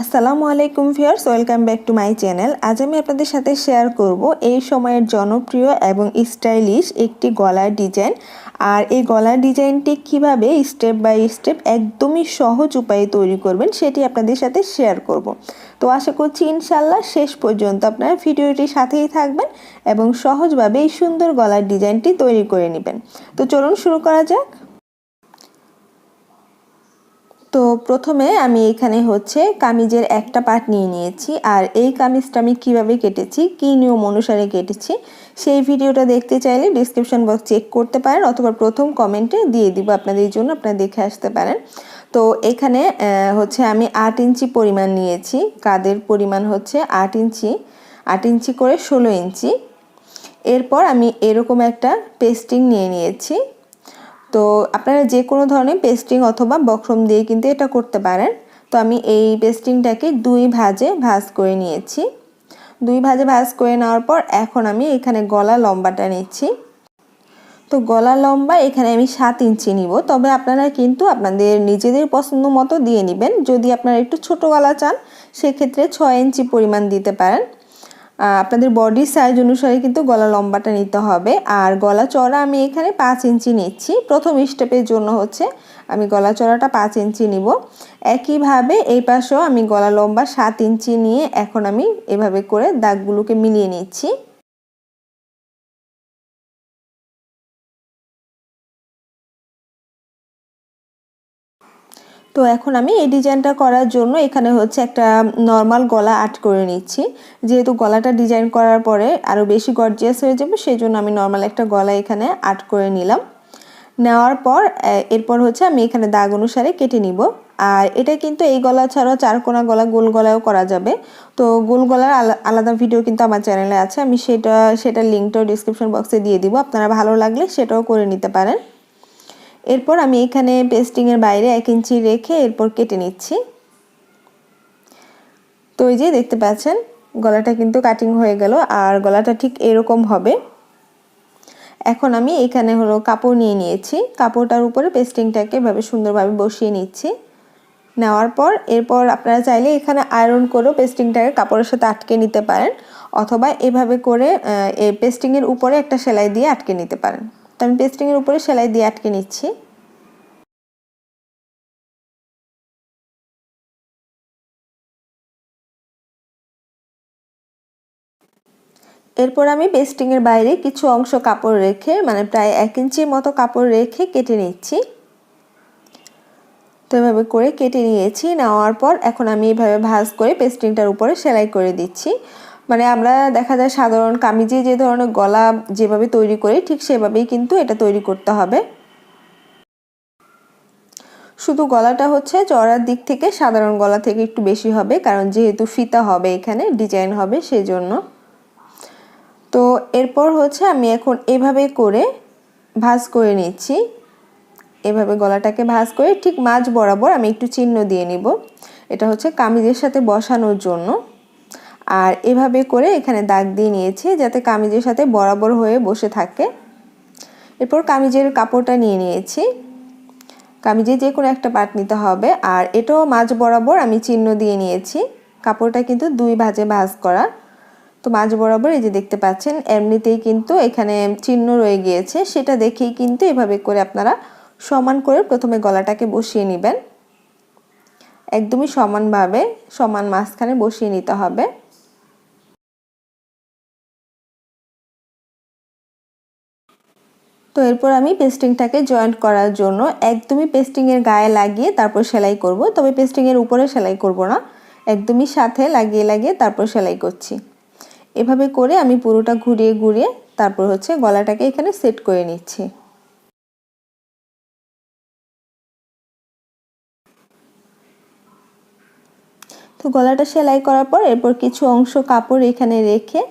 আসসালামু আলাইকুম viewers, welcome back to my channel. আজ আমি আপনাদের সাথে শেয়ার করব এই সময়ের জনপ্রিয় এবং স্টাইলিশ একটি গলার ডিজাইন। আর এই গলার ডিজাইনটি কিভাবে স্টেপ বাই স্টেপ একদমই সহজ উপায়ে তৈরি করবেন সেটি আপনাদের সাথে শেয়ার করব। তো আশা করছি ইনশাল্লাহ শেষ পর্যন্ত আপনারা ভিডিওটির সাথেই থাকবেন এবং সহজভাবে এই সুন্দর গলার ডিজাইনটি তৈরি করে নেবেন। তো চলুন শুরু করা যাক। তো প্রথমে আমি এখানে কামিজের একটা পার্ট নিয়ে নিয়েছি, আর এই কামিজটা আমি কিভাবে কেটেছি, কি নিয়ম অনুসারে কেটেছি সেই ভিডিওটা দেখতে চাইলে ডিসক্রিপশন বক্স চেক করতে পারেন, অথবা প্রথম কমেন্টে দিয়ে দিব আপনাদের জন্য, আপনারা দেখে আসতে পারেন। তো এখানে আমি 8 ইঞ্চি পরিমাণ নিয়েছি, কাঁধের পরিমাণ 8 ইঞ্চি করে 16 ইঞ্চি। এরপর আমি এরকম একটা পেস্টিং নিয়ে নিয়েছি। তো আপনারা যে কোনো ধরনের পেস্টিং অথবা বক্রম দিয়ে কিন্তু এটা করতে পারেন। তো আমি এই পেস্টিংটাকে দুই ভাঁজে ভাঁজ করে নিয়েছি। দুই ভাঁজে ভাঁজ করে নেওয়ার পর এখন আমি এখানে গলা লম্বাটা নিচ্ছি। তো গলা লম্বা এখানে আমি 7 ইঞ্চি নিব, তবে আপনারা কিন্তু আপনাদের নিজেদের পছন্দ মতো দিয়ে নেবেন। যদি আপনারা একটু ছোট গলা চান সেক্ষেত্রে 6 ইঞ্চি পরিমাণ দিতে পারেন। আপনাদের বডি সাইজ অনুসারে কিন্তু গলা লম্বাটা নিতে হবে। আর গলা চওড়া আমি এখানে 5 ইঞ্চি নিচ্ছি। প্রথম স্টেপের জন্য আমি গলা চওড়াটা 5 ইঞ্চি নিব। একইভাবে এই পাশেও আমি গলা লম্বা 7 ইঞ্চি নিয়ে এখন আমি এভাবে করে দাগগুলোকে মিলিয়ে নিচ্ছি। তো এখন আমি এই ডিজাইনটা করার জন্য এখানে একটা নর্মাল গলা আর্ট করে নিচ্ছি। যেহেতু গলাটা ডিজাইন করার পরে আরও বেশি গর্জিয়াস হয়ে যাবে, সেই জন্য আমি নর্মাল একটা গলা এখানে আর্ট করে নিলাম। নেওয়ার পর এরপর আমি এখানে দাগ অনুসারে কেটে নিব। আর এটা কিন্তু এই গলা ছাড়াও চারকোনা গলা, গোল গলাও করা যাবে। তো গোল গলার আলাদা ভিডিও কিন্তু আমার চ্যানেলে আছে, আমি সেটার লিঙ্কটাও ডিসক্রিপশন বক্সে দিয়ে দিব, আপনারা ভালো লাগলে সেটাও করে নিতে পারেন। এরপর আমি এখানে পেস্টিংয়ের বাইরে 1 ইঞ্চি রেখে এরপর কেটে নিচ্ছি। তো এই যে দেখতে পাচ্ছেন গলাটা কিন্তু কাটিং হয়ে গেল, আর গলাটা ঠিক এরকম হবে। এখন আমি এখানে কাপড় নিয়ে নিয়েছি, কাপড়টার উপরে পেস্টিংটাকে এভাবে সুন্দরভাবে বসিয়ে নিচ্ছি। নেওয়ার পর এরপর আপনারা চাইলে এখানে আয়রন করেও পেস্টিংটাকে কাপড়ের সাথে আটকে নিতে পারেন, অথবা এভাবে করে এই পেস্টিংয়ের উপরে একটা সেলাই দিয়ে আটকে নিতে পারেন। তো আমি পেস্টিংয়ের উপরে সেলাই দিয়ে আটকে নিচ্ছি। এরপর আমি পেস্টিংয়ের বাইরে কিছু অংশ কাপড় রেখে, মানে প্রায় 1 ইঞ্চির মতো কাপড় রেখে কেটে নিচ্ছি। তো এভাবে করে কেটে নিয়েছি। নেওয়ার পর এখন আমি এভাবে ভাঁজ করে পেস্টিংটার উপরে সেলাই করে দিচ্ছি। মানে আমরা দেখা যায় সাধারণ কামিজে যে ধরনের গলা যেভাবে তৈরি করি ঠিক সেভাবেই কিন্তু এটা তৈরি করতে হবে। শুধু গলাটা চওড়ার দিক থেকে সাধারণ গলা থেকে একটু বেশি হবে, কারণ যেহেতু ফিতা হবে, এখানে ডিজাইন হবে, সেই জন্য। তো এরপর আমি এখন এভাবে করে ভাঁজ করে নিচ্ছি। এভাবে গলাটাকে ভাঁজ করে ঠিক মাঝ বরাবর আমি একটু চিহ্ন দিয়ে নিব। এটা কামিজের সাথে বসানোর জন্য। আর এভাবে করে এখানে দাগ দিয়ে নিয়েছি যাতে কামিজের সাথে বরাবর হয়ে বসে থাকে। এরপর কামিজের কাপড়টা নিয়ে নিয়েছি। কামিজে যে কোনো একটা পার্ট নিতে হবে, আর এটাও মাঝ বরাবর আমি চিহ্ন দিয়ে নিয়েছি। কাপড়টা কিন্তু দুই ভাঁজে ভাঁজ করা। তো মাঝ বরাবর এই যে দেখতে পাচ্ছেন এমনিতেই কিন্তু এখানে চিহ্ন রয়ে গিয়েছে, সেটা দেখেই কিন্তু এভাবে করে আপনারা সমান করে প্রথমে গলাটাকে বসিয়ে নেবেন। একদমই সমানভাবে সমান মাঝখানে বসিয়ে নিতে হবে। তো এরপর আমি পেস্টিংটাকে জয়েন্ট করার জন্য একদমই পেস্টিংয়ের গায়ে লাগিয়ে তারপর সেলাই করব, তবে পেস্টিংয়ের উপরে সেলাই করব না, একদমই সাথে লাগিয়ে লাগিয়ে তারপর সেলাই করছি। এভাবে করে আমি পুরোটা ঘুরিয়ে ঘুরিয়ে তারপর গলাটাকে এখানে সেট করে নিচ্ছি। তো গলাটা সেলাই করার পর এরপর কিছু অংশ কাপড় এখানে রেখে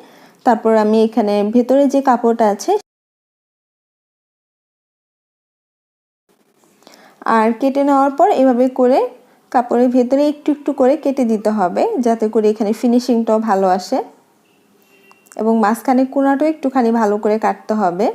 তারপর আমি এখানে ভেতরে যে কাপড়টা আছে আর কেটে নেওয়ার পর এভাবে করে কাপড়ের ভেতরে একটু একটু করে কেটে দিতে হবে, যাতে করে এখানে ফিনিশিংটাও ভালো আসে, এবং মাঝখানে কোণাটাও একটুখানি ভালো করে কাটতে হবে।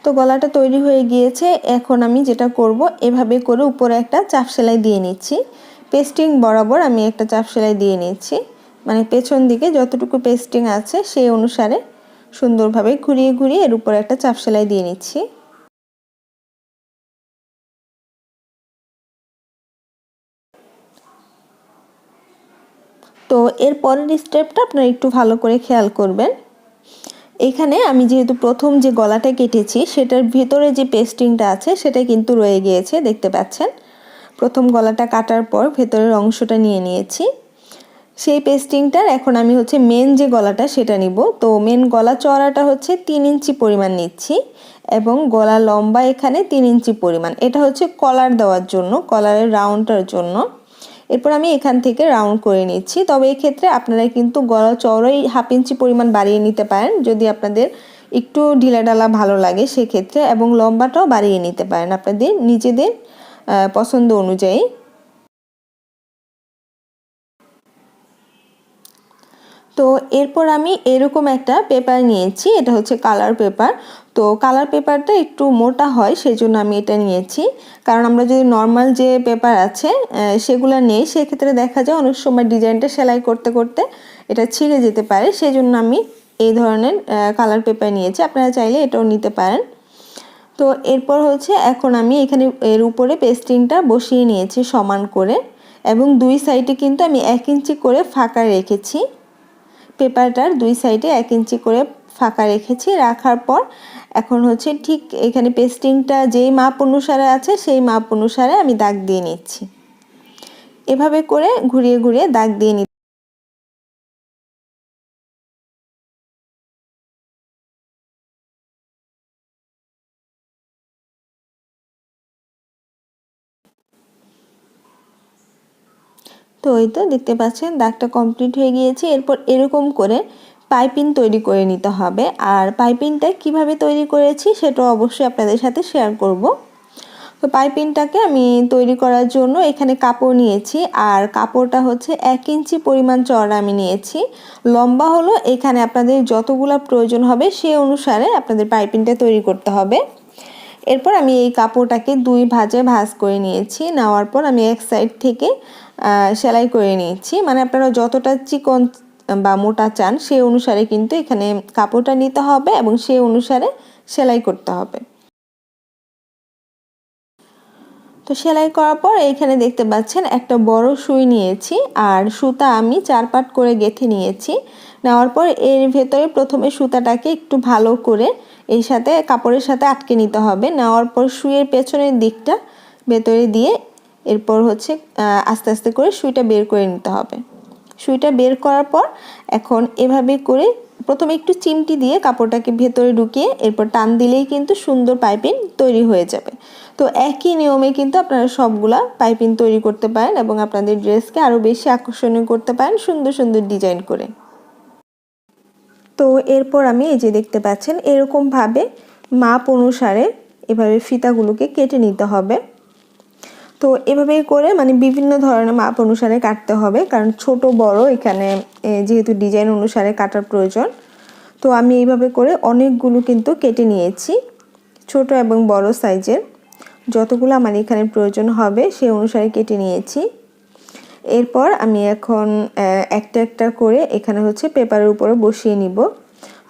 তো গলাটা তৈরি হয়ে গিয়েছে। এখন আমি যেটা করব, এভাবে করে উপরে একটা চাপ সেলাই দিয়ে নিচ্ছি। পেস্টিং বরাবর আমি একটা চাপ সেলাই দিয়ে নিচ্ছি, মানে পেছন দিকে যতটুকু পেস্টিং আছে সেই অনুসারে সুন্দরভাবে ঘুরিয়ে ঘুরিয়ে এর উপরে একটা চাপ সেলাই দিয়ে নিচ্ছি। তো এর পরের স্টেপটা আপনারা একটু ভালো করে খেয়াল করবেন। এখানে আমি যেহেতু প্রথম যে গলাটা কেটেছি সেটার ভিতরে যে পেস্টিংটা আছে সেটা কিন্তু রয়ে গিয়েছে, দেখতে পাচ্ছেন। প্রথম গলাটা কাটার পর ভেতরের অংশটা নিয়ে নিয়েছি। সেই পেস্টিংটার এখন আমি হচ্ছে মেন যে গলাটা সেটা নিব। তো মেন গলা চওড়াটা হচ্ছে 3 ইঞ্চি পরিমাণ নিচ্ছি এবং গলা লম্বা এখানে 3 ইঞ্চি পরিমাণ। এটা হচ্ছে কলার দেওয়ার জন্য, কলারের রাউন্ডটার জন্য। এরপর আমি এখান থেকে রাউন্ড করে নিচ্ছি। তবে এই ক্ষেত্রে আপনারা কিন্তু গলা চওড়াই 1/2 ইঞ্চি পরিমাণ বাড়িয়ে নিতে পারেন যদি আপনাদের একটু ঢিলাঢালা ভালো লাগে সেক্ষেত্রে, এবং লম্বাটাও বাড়িয়ে নিতে পারেন আপনাদের নিজেদের পছন্দ অনুযায়ী। তো এরপর আমি এরকম একটা পেপার নিয়েছি, এটা হচ্ছে কালার পেপার। তো কালার পেপারটা একটু মোটা হয় সেজন্য আমি এটা নিয়েছি, কারণ আমরা যদি নর্মাল যে পেপার আছে সেগুলো নেই সেক্ষেত্রে দেখা যায় অনেক সময় ডিজাইনটা সেলাই করতে করতে এটা ছিঁড়ে যেতে পারে, সেজন্য আমি এই ধরনের কালার পেপার নিয়েছি। আপনারা চাইলে এটাও নিতে পারেন। তো এরপর হচ্ছে এখন আমি এখানে এর উপরে পেস্টিংটা বসিয়ে নিয়েছি সমান করে, এবং দুই সাইডে কিন্তু আমি 1 ইঞ্চি করে ফাঁকা রেখেছি। পেপারটার দুই সাইডে 1 ইঞ্চি করে ফাঁকা রেখেছি। রাখার পর এখন হচ্ছে ঠিক এখানে পেস্টিংটা যেই মাপ অনুসারে আছে সেই মাপ অনুসারে আমি দাগ দিয়ে নিচ্ছি। এভাবে করে ঘুরিয়ে ঘুরিয়ে দাগ দিয়ে নিচ্ছি। তো এই তো দেখতে পাচ্ছেন দাগটা কমপ্লিট হয়ে গিয়েছে। এরপর এরকম করে পাইপিং তৈরি করে নিতে হবে। আর পাইপিংটা কিভাবে তৈরি করেছি সেটাও অবশ্যই আপনাদের সাথে শেয়ার করব। তো পাইপিংটাকে আমি তৈরি করার জন্য এখানে কাপড় নিয়েছি, আর কাপড়টা হচ্ছে 1 ইঞ্চি পরিমাণ চওড়া আমি নিয়েছি। লম্বা হলো এখানে আপনাদের যতগুলা প্রয়োজন হবে সেই অনুসারে আপনাদের পাইপিংটা তৈরি করতে হবে। এরপর আমি এই কাপড়টাকে 2 ভাঁজে ভাঁজ করে নিয়েছি। নেওয়ার পর আমি এক সাইড থেকে সেলাই করে নিয়েছি, মানে আপনারা যতটা চিকন বা মোটা চান সেই অনুসারে কিন্তু এখানে কাপড়টা নিতে হবে এবং সেই অনুসারে সেলাই করতে হবে। তো সেলাই করার পর এইখানে দেখতে পাচ্ছেন একটা বড় সুই নিয়েছি, আর সুতা আমি 4 পাট করে গেঁথে নিয়েছি। নেওয়ার পর এর ভেতরে প্রথমে সুতাটাকে একটু ভালো করে এই সাথে কাপড়ের সাথে আটকে নিতে হবে। নেওয়ার পর সুইয়ের পেছনের দিকটা ভেতরে দিয়ে এরপর হচ্ছে আস্তে আস্তে করে সুইটা বের করে নিতে হবে। সুইটা বের করার পর এখন এভাবে করে প্রথমে একটু চিমটি দিয়ে কাপড়টাকে ভেতরে ঢুকিয়ে এরপর টান দিলেই কিন্তু সুন্দর পাইপিং তৈরি হয়ে যাবে। তো একই নিয়মে কিন্তু আপনারা সবগুলা পাইপিং তৈরি করতে পারেন এবং আপনাদের ড্রেসকে আরও বেশি আকর্ষণীয় করতে পারেন সুন্দর সুন্দর ডিজাইন করে। তো এরপর আমি এই যে দেখতে পাচ্ছেন এরকমভাবে মাপ অনুসারে এভাবে ফিতাগুলোকে কেটে নিতে হবে। তো এভাবেই করে মানে বিভিন্ন ধরনের মাপ অনুসারে কাটতে হবে, কারণ ছোট বড় এখানে যেহেতু ডিজাইন অনুসারে কাটার প্রয়োজন। তো আমি এইভাবে করে অনেকগুলো কিন্তু কেটে নিয়েছি, ছোট এবং বড় সাইজের যতগুলো আমার এখানে প্রয়োজন হবে সেই অনুসারে কেটে নিয়েছি। এরপর আমি এখন একটা একটা করে এখানে হচ্ছে পেপারের উপরে বসিয়ে নিব।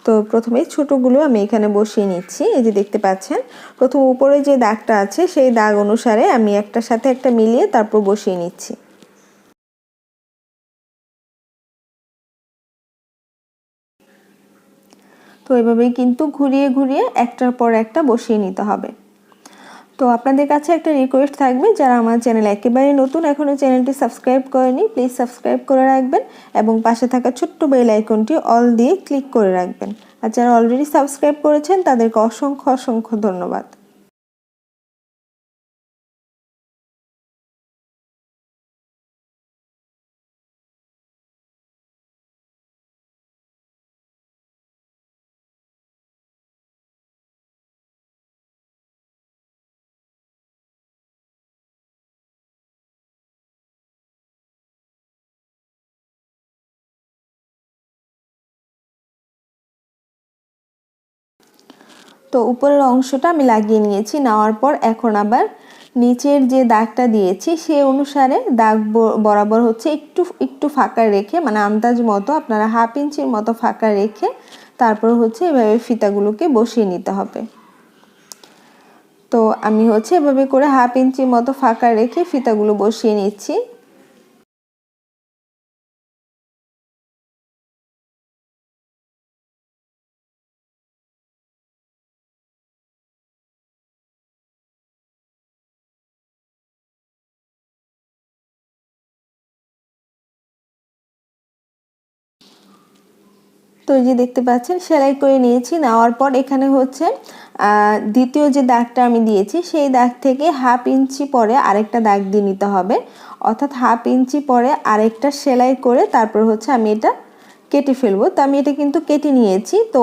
তো প্রথমে ছোটগুলো আমি এখানে বসিয়ে নিচ্ছি। এই যে দেখতে পাচ্ছেন প্রথম উপরে যে দাগটা আছে সেই দাগ অনুসারে আমি একটার সাথে একটা মিলিয়ে তারপর বসিয়ে নিচ্ছি। তো এভাবেই কিন্তু ঘুরিয়ে ঘুরিয়ে একটার পর একটা বসিয়ে নিতে হবে। তো আপনাদের কাছে একটা রিকোয়েস্ট থাকবে, যারা আমার চ্যানেল একেবারে নতুন এখনও চ্যানেলটি সাবস্ক্রাইব করেনি প্লিজ সাবস্ক্রাইব করে রাখবেন এবং পাশে থাকা ছোট্ট বেল আইকনটি অল দিয়ে ক্লিক করে রাখবেন। আর যারা অলরেডি সাবস্ক্রাইব করেছেন তাদেরকে অসংখ্য অসংখ্য ধন্যবাদ। তো তো উপরের অংশটা আমি লাগিয়ে নিয়েছি, নেওয়ার পর এখন আবার নিচের যে দাগটা দিয়েছি সেই অনুসারে দাগ বরাবর হচ্ছে একটু একটু ফাঁকা রেখে, মানে আন্দাজ মতো আপনারা 1/2 ইঞ্চির মতো ফাঁকা রেখে তারপর হচ্ছে এভাবে ফিতাগুলোকে বসিয়ে নিতে হবে। তো আমি হচ্ছে এভাবে করে 1/2 ইঞ্চির মতো ফাঁকা রেখে ফিতাগুলো বসিয়ে নিচ্ছি। তো এই যে দেখতে পাচ্ছেন সেলাই করে নিয়েছি, নেওয়ার পর এখানে হচ্ছে দ্বিতীয় যে দাগটা আমি দিয়েছি সেই দাগ থেকে 1/2 ইঞ্চি পরে আরেকটা দাগ দিয়ে নিতে হবে, অর্থাৎ 1/2 ইঞ্চি পরে আরেকটা সেলাই করে তারপর হচ্ছে আমি এটা কেটে ফেলবো। তো আমি এটা কিন্তু কেটে নিয়েছি, তো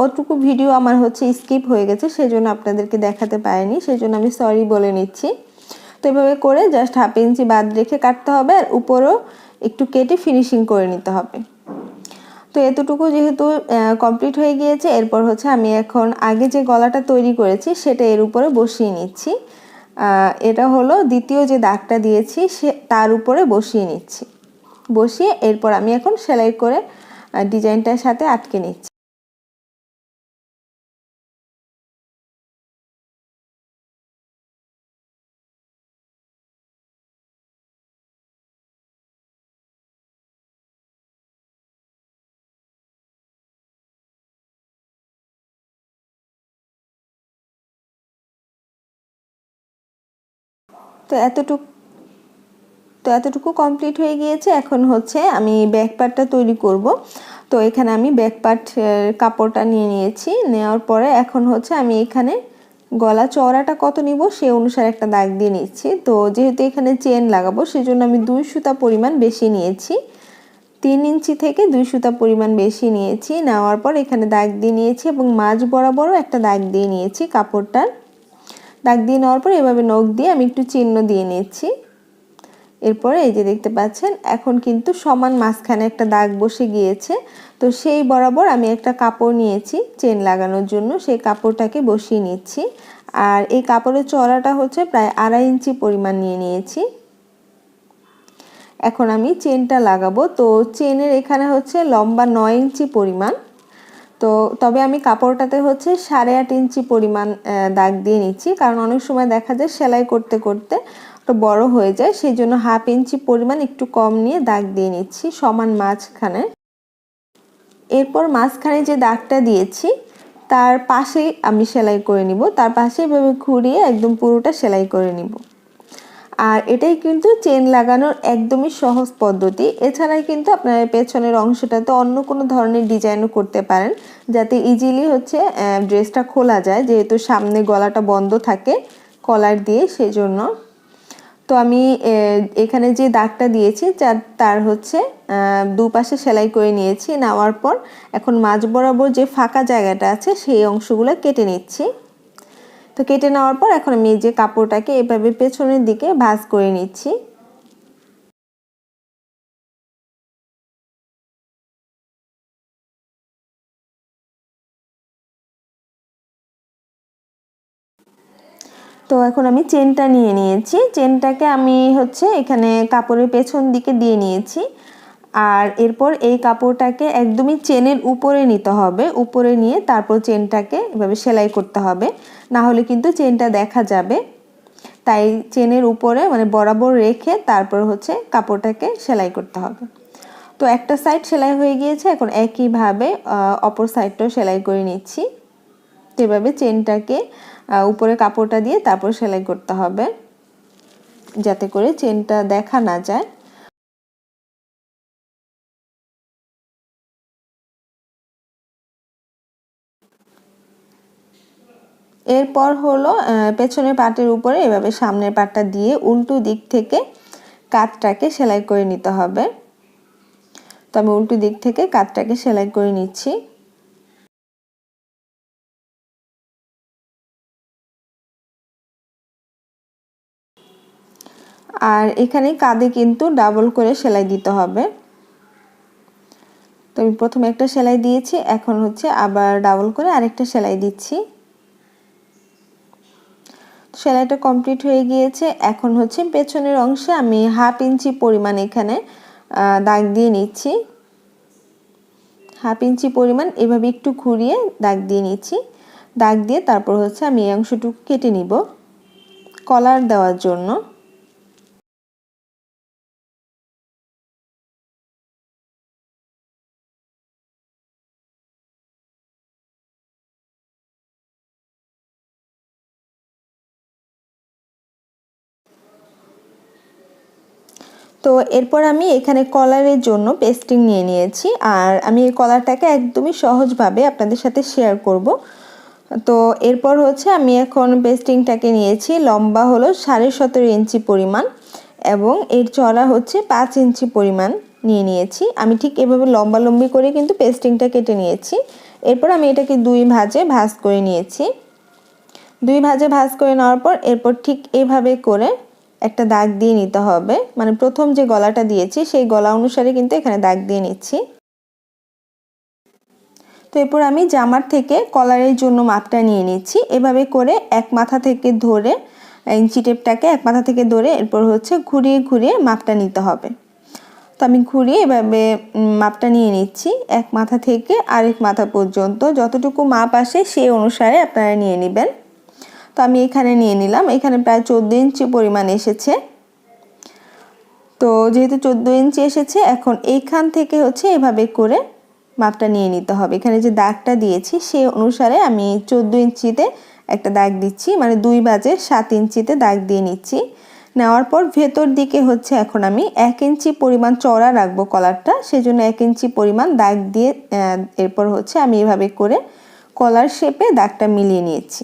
ওটুকু ভিডিও আমার হচ্ছে স্কিপ হয়ে গেছে, সেজন্য আপনাদেরকে দেখাতে পারিনি, সেজন্য আমি সরি বলে নিচ্ছি। তো এভাবে করে জাস্ট 1/2 ইঞ্চি বাদ রেখে কাটতে হবে, আর উপরেও একটু কেটে ফিনিশিং করে নিতে হবে। তো এতটুকু যেহেতু কমপ্লিট হয়ে গিয়েছে, এরপর হচ্ছে আমি এখন আগে যে গলাটা তৈরি করেছি সেটা এর উপরে বসিয়ে নিচ্ছি। এটা হলো দ্বিতীয় যে দাগটা দিয়েছি তার উপরে বসিয়ে নিচ্ছি। বসিয়ে এরপর আমি এখন সেলাই করে ডিজাইনটার সাথে আটকে নিচ্ছি। তো এতটুকু কমপ্লিট হয়ে গিয়েছে। এখন হচ্ছে আমি ব্যাক পার্টটা তৈরি করব। তো এখানে আমি ব্যাক পার্ট কাপড়টা নিয়ে নিয়েছি, নেওয়ার পরে এখন হচ্ছে আমি এখানে গলা চওড়াটা কত নিব সেই অনুসারে একটা দাগ দিয়ে নিচ্ছি। তো যেহেতু এখানে চেন লাগাবো সেজন্য আমি 2 সুতা পরিমাণ বেশি নিয়েছি, 3 ইঞ্চি থেকে 2 সুতা পরিমাণ বেশি নিয়েছি। নেওয়ার পর এখানে দাগ দিয়ে নিয়েছি এবং মাঝ বরাবরও একটা দাগ দিয়ে নিয়েছি কাপড়টার। দাগ দিয়ে নেওয়ার পর এভাবে নখ দিয়ে আমি একটু চিহ্ন দিয়ে নিচ্ছি। এরপরে এই যে দেখতে পাচ্ছেন এখন কিন্তু সমান মাঝখানে একটা দাগ বসে গিয়েছে। তো সেই বরাবর আমি একটা কাপড় নিয়েছি চেন লাগানোর জন্য, সেই কাপড়টাকে বসিয়ে নিচ্ছি। আর এই কাপড়ের চওড়াটা হচ্ছে প্রায় 2.5 ইঞ্চি পরিমাণ নিয়ে নিয়েছি। এখন আমি চেনটা লাগাবো। তো চেনের এখানে হচ্ছে লম্বা 9 ইঞ্চি পরিমাণ। তো তবে আমি কাপড়টাতে হচ্ছে 8.5 ইঞ্চি পরিমাণ দাগ দিয়ে নিচ্ছি, কারণ অনেক সময় দেখা যায় সেলাই করতে করতে একটু বড় হয়ে যায়, সেই জন্য 1/2 ইঞ্চি পরিমাণ একটু কম নিয়ে দাগ দিয়ে নিচ্ছি সমান মাঝখানে। এরপর মাঝখানে যে দাগটা দিয়েছি তার পাশেই আমি সেলাই করে নিব, তার পাশে এভাবে ঘুরিয়ে একদম পুরোটা সেলাই করে নিব। আর এটাই কিন্তু চেন লাগানোর একদমই সহজ পদ্ধতি। এছাড়াই কিন্তু আপনার পেছনের অংশটাতে অন্য কোনো ধরনের ডিজাইনও করতে পারেন, যাতে ইজিলি হচ্ছে ড্রেসটা খোলা যায়, যেহেতু সামনে গলাটা বন্ধ থাকে কলার দিয়ে, সেজন্য। তো আমি এখানে যে দাগটা দিয়েছি তার হচ্ছে দুপাশে সেলাই করে নিয়েছি। নেওয়ার পর এখন মাঝ বরাবর যে ফাঁকা জায়গাটা আছে সেই অংশগুলো কেটে নিচ্ছি। তো কেটে নেওয়ার পর এখন আমি এই যে কাপড়টাকে এভাবে পেছনের দিকে ভাঁজ করে নিচ্ছি। তো এখন আমি চেনটা নিয়ে নিয়েছি, চেনটাকে আমি হচ্ছে এখানে কাপড়ের পেছন দিকে দিয়ে নিয়েছি। আর এরপর এই কাপড়টাকে একদমই চেনের উপরে নিতে হবে, উপরে নিয়ে তারপর চেনটাকে এভাবে সেলাই করতে হবে, না হলে কিন্তু চেনটা দেখা যাবে। তাই চেনের উপরে মানে বরাবর রেখে তারপর হচ্ছে কাপড়টাকে সেলাই করতে হবে। তো একটা সাইড সেলাই হয়ে গিয়েছে, এখন একইভাবে অপর সাইডটাও সেলাই করে নিচ্ছি। তো এভাবে চেনটাকে উপরে কাপড়টা দিয়ে তারপর সেলাই করতে হবে, যাতে করে চেনটা দেখা না যায়। এরপর হলো পেছনের পাটের উপরে এভাবে সামনের পাটটা দিয়ে উল্টো দিক থেকে কাঁধটাকে সেলাই করে নিতে হবে। তো আমি উল্টো দিক থেকে কাঁধটাকে সেলাই করে নিচ্ছি। আর এখানে কাঁধে কিন্তু ডাবল করে সেলাই দিতে হবে। তো আমি প্রথমে একটা সেলাই দিয়েছি, এখন হচ্ছে আবার ডাবল করে আরেকটা সেলাই দিচ্ছি। সেলাইটা কমপ্লিট হয়ে গিয়েছে। এখন হচ্ছে পেছনের অংশে আমি 1/2 ইঞ্চি পরিমাণ এখানে দাগ দিয়ে নিচ্ছি। 1/2 ইঞ্চি পরিমাণ এভাবে একটু ঘুরিয়ে দাগ দিয়ে নিচ্ছি। দাগ দিয়ে তারপর হচ্ছে আমি এই অংশটুকু কেটে নিব কলার দেওয়ার জন্য। তো এরপর আমি এখানে কলারের জন্য পেস্টিং নিয়ে নিয়েছি, আর আমি এই কলারটাকে একদমই সহজভাবে আপনাদের সাথে শেয়ার করব। তো এরপর হচ্ছে আমি এখন পেস্টিংটাকে নিয়েছি, লম্বা হলো 17.5 ইঞ্চি পরিমাণ এবং এর চড়া হচ্ছে 5 ইঞ্চি পরিমাণ নিয়েছি। আমি ঠিক এভাবে লম্বালম্বি করে কিন্তু পেস্টিংটা কেটে নিয়েছি। এরপর আমি এটাকে 2 ভাঁজে ভাঁজ করে নিয়েছি। 2 ভাঁজে ভাঁজ করে নেওয়ার পর এরপর ঠিক এভাবে করে একটা দাগ দিয়ে নিতে হবে, মানে প্রথম যে গলাটা দিয়েছি সেই গলা অনুসারে কিন্তু এখানে দাগ দিয়ে নিচ্ছি। তো এরপর আমি জামার থেকে কলারের জন্য মাপটা নিয়ে নিচ্ছি। এভাবে করে এক মাথা থেকে ধরে ইঞ্চি টেপটাকে এক মাথা থেকে ধরে এরপর হচ্ছে ঘুরিয়ে ঘুরিয়ে মাপটা নিতে হবে। তো আমি ঘুরিয়ে এভাবে মাপটা নিয়ে নিচ্ছি এক মাথা থেকে আরেক মাথা পর্যন্ত, যতটুকু মাপ আসে সেই অনুসারে আপনারা নিয়ে নেবেন। তো আমি এখানে নিয়ে নিলাম, এখানে প্রায় 14 ইঞ্চি পরিমাণ এসেছে। তো যেহেতু 14 ইঞ্চি এসেছে, এখন এইখান থেকে হচ্ছে এভাবে করে মাপটা নিয়ে নিতে হবে। এখানে যে দাগটা দিয়েছি সেই অনুসারে আমি 14 ইঞ্চিতে একটা দাগ দিচ্ছি, মানে 2 ভাঁজে 7 ইঞ্চিতে দাগ দিয়ে নিচ্ছি। নেওয়ার পর ভেতর দিকে হচ্ছে এখন আমি 1 ইঞ্চি পরিমাণ চওড়া রাখবো কলারটা, সেজন্য 1 ইঞ্চি পরিমাণ দাগ দিয়ে এরপর হচ্ছে আমি এভাবে করে কলার শেপে দাগটা মিলিয়ে নিয়েছি।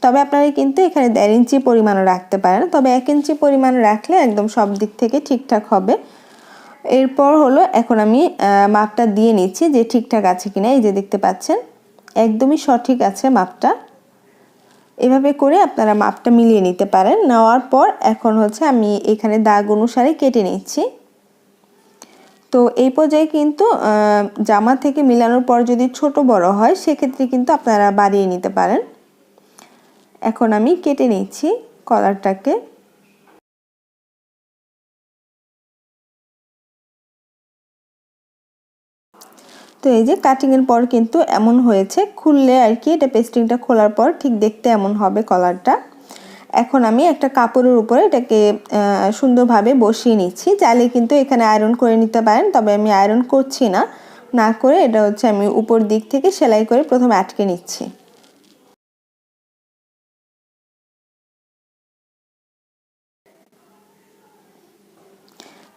তবে আপনারা কিন্তু এখানে 1.5 ইঞ্চি পরিমাণও রাখতে পারেন, তবে 1 ইঞ্চি পরিমাণ রাখলে একদম সব দিক থেকে ঠিকঠাক হবে। এরপর হলো এখন আমি মাপটা দিয়ে নিচ্ছি যে ঠিকঠাক আছে কিনা। এই যে দেখতে পাচ্ছেন একদমই সঠিক আছে মাপটা। এভাবে করে আপনারা মাপটা মিলিয়ে নিতে পারেন। নেওয়ার পর এখন হচ্ছে আমি এখানে দাগ অনুসারে কেটে নিচ্ছি। তো এই পর্যায়ে কিন্তু জামা থেকে মিলানোর পর যদি ছোট বড় হয় সেক্ষেত্রে কিন্তু আপনারা বাড়িয়ে নিতে পারেন। এখন আমি কেটে নিচ্ছি কলারটাকে। তো এই যে কাটিংয়ের পর কিন্তু এমন হয়েছে, খুললে আর কি এটা পেস্টিংটা খোলার পর ঠিক দেখতে এমন হবে কলারটা। এখন আমি একটা কাপড়ের উপরে এটাকে সুন্দরভাবে বসিয়ে নিচ্ছি। চাইলে কিন্তু এখানে আয়রন করে নিতে পারেন, তবে আমি আয়রন করছি না। না করে এটা হচ্ছে আমি উপর দিক থেকে সেলাই করে প্রথমে আটকে নিচ্ছি।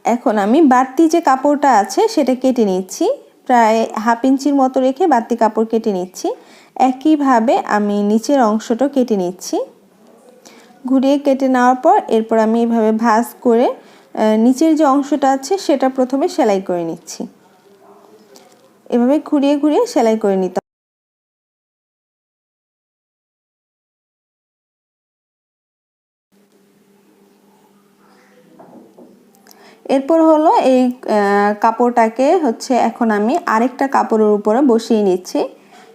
এখন আমি বাড়তি যে কাপড়টা আছে সেটা কেটে নিচ্ছি, প্রায় 1/2 ইঞ্চির মতো রেখে বাড়তি কাপড় কেটে নিচ্ছি। একইভাবে আমি নিচের অংশটা কেটে নিচ্ছি। ঘুরিয়ে কেটে নেওয়ার পর এরপর আমি এভাবে ভাঁজ করে নিচের যে অংশটা আছে সেটা প্রথমে সেলাই করে নিচ্ছি। এভাবে ঘুরিয়ে ঘুরিয়ে সেলাই করে নিতে। এরপর হলো এই কাপড়টাকে হচ্ছে এখন আমি আরেকটা কাপড়ের উপরে বসিয়ে নিচ্ছি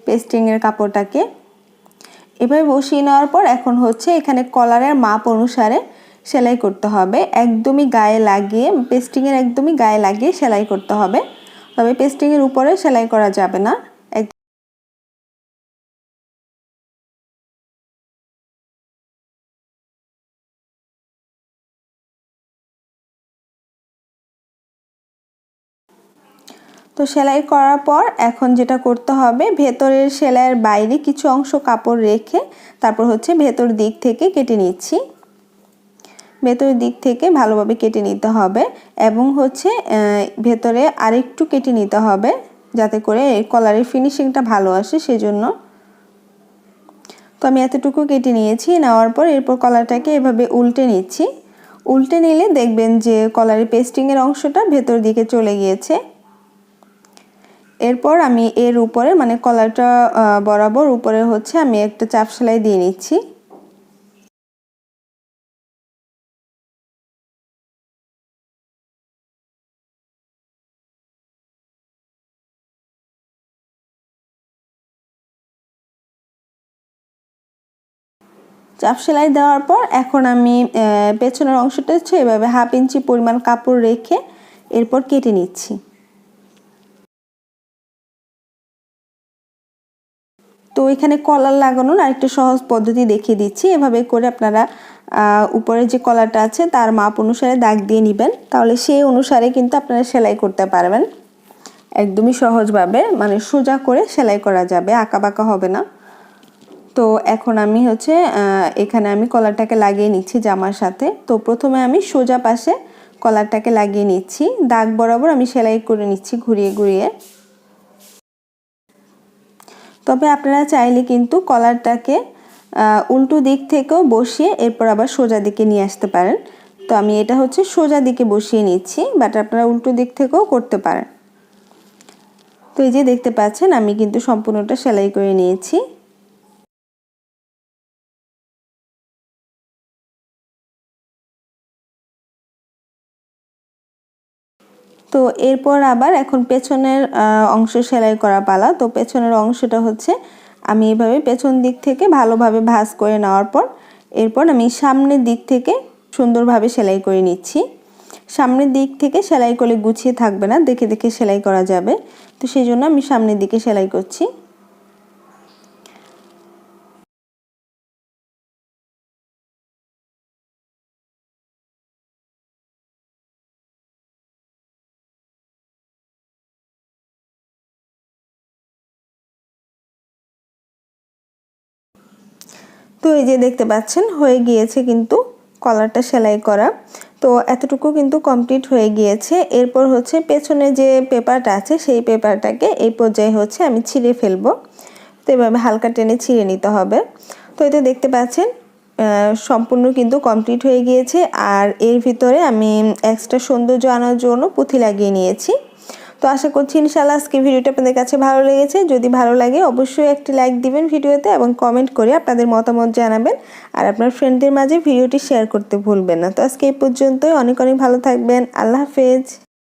পেস্টিংয়ের কাপড়টাকে। এভাবে বসিয়ে নেওয়ার পর এখন হচ্ছে এখানে কলারের মাপ অনুসারে সেলাই করতে হবে। একদমই গায়ে লাগিয়ে পেস্টিংয়ের একদমই গায়ে লাগিয়ে সেলাই করতে হবে, তবে পেস্টিংয়ের উপরে সেলাই করা যাবে না। তো সেলাই করার পর এখন যেটা করতে হবে, ভেতরের সেলাইয়ের বাইরে কিছু অংশ কাপড় রেখে তারপর হচ্ছে ভেতর দিক থেকে কেটে নিচ্ছি। ভেতরের দিক থেকে ভালোভাবে কেটে নিতে হবে এবং হচ্ছে ভেতরে আরেকটু কেটে নিতে হবে যাতে করে এই কলারের ফিনিশিংটা ভালো আসে সেজন্য। তো আমি এতটুকু কেটে নিয়েছি। নেওয়ার পর এরপর কলারটাকে এভাবে উল্টে নিচ্ছি। উল্টে নিলে দেখবেন যে কলারের পেস্টিংয়ের অংশটা ভেতর দিকে চলে গিয়েছে। এরপর আমি এর উপরে মানে কলারটা বরাবর উপরে হচ্ছে আমি একটা চাপ সেলাই দিয়ে নিচ্ছি। চাপ সেলাই দেওয়ার পর এখন আমি পেছনের অংশটা হচ্ছে এভাবে 1/2 ইঞ্চি পরিমাণ কাপড় রেখে এরপর কেটে নিচ্ছি। তো এখানে কলার লাগানোর আরেকটা সহজ পদ্ধতি দেখিয়ে দিচ্ছি। এভাবে করে আপনারা উপরে যে কলারটা আছে তার মাপ অনুসারে দাগ দিয়ে নেবেন, তাহলে সেই অনুসারে কিন্তু আপনারা সেলাই করতে পারবেন একদমই সহজভাবে, মানে সোজা করে সেলাই করা যাবে, আঁকাবাঁকা হবে না। তো এখন আমি হচ্ছে এখানে আমি কলারটাকে লাগিয়ে নিচ্ছি জামার সাথে। তো প্রথমে আমি সোজা পাশে কলারটাকে লাগিয়ে নিচ্ছি, দাগ বরাবর আমি সেলাই করে নিচ্ছি ঘুরিয়ে ঘুরিয়ে। তবে আপনারা চাইলে কিন্তু কলারটাকে উল্টো দিক থেকেও বসিয়ে এরপর আবার সোজা দিকে নিয়ে আসতে পারেন। তো আমি এটা হচ্ছে সোজা দিকে বসিয়ে নিচ্ছি, বাট আপনারা উল্টো দিক থেকেও করতে পারেন। তো এই যে দেখতে পাচ্ছেন আমি কিন্তু সম্পূর্ণটা সেলাই করে নিয়েছি। তো এরপর আবার এখন পেছনের অংশ সেলাই করা পালা। তো পেছনের অংশটা হচ্ছে আমি এভাবে পেছন দিক থেকে ভালোভাবে ভাঁজ করে নেওয়ার পর এরপর আমি সামনের দিক থেকে সুন্দরভাবে সেলাই করে নিচ্ছি। সামনের দিক থেকে সেলাই করলে গুছিয়ে থাকবে না, দেখে দেখে সেলাই করা যাবে। তো সেই জন্য আমি সামনের দিকে সেলাই করছি। তো এই যে দেখতে পাচ্ছেন হয়ে গিয়েছে কিন্তু কলারটা সেলাই করা। তো এতটুকু কিন্তু কমপ্লিট হয়ে গিয়েছে। এরপর হচ্ছে পেছনে যে পেপারটা আছে সেই পেপারটাকে এই পর্যায়ে হচ্ছে আমি ছিঁড়ে ফেলবো। তো এভাবে হালকা টেনে ছিঁড়ে নিতে হবে। তো এটা দেখতে পাচ্ছেন সম্পূর্ণ কিন্তু কমপ্লিট হয়ে গিয়েছে। আর এর ভিতরে আমি এক্সট্রা সৌন্দর্য আনার জন্য পুঁথি লাগিয়ে নিয়েছি। তো আশা করছি ইনশাআল্লাহ আজকে ভিডিওটা আপনাদের কাছে ভালো লেগেছে। যদি ভালো লাগে অবশ্যই একটি লাইক দিবেন ভিডিওতে এবং কমেন্ট করে আপনাদের মতামত জানাবেন। আর আপনার ফ্রেন্ডদের মাঝে ভিডিওটি শেয়ার করতে ভুলবেন না। তো আজকে এই পর্যন্তই। অনেক অনেক ভালো থাকবেন। আল্লাহ হাফেজ।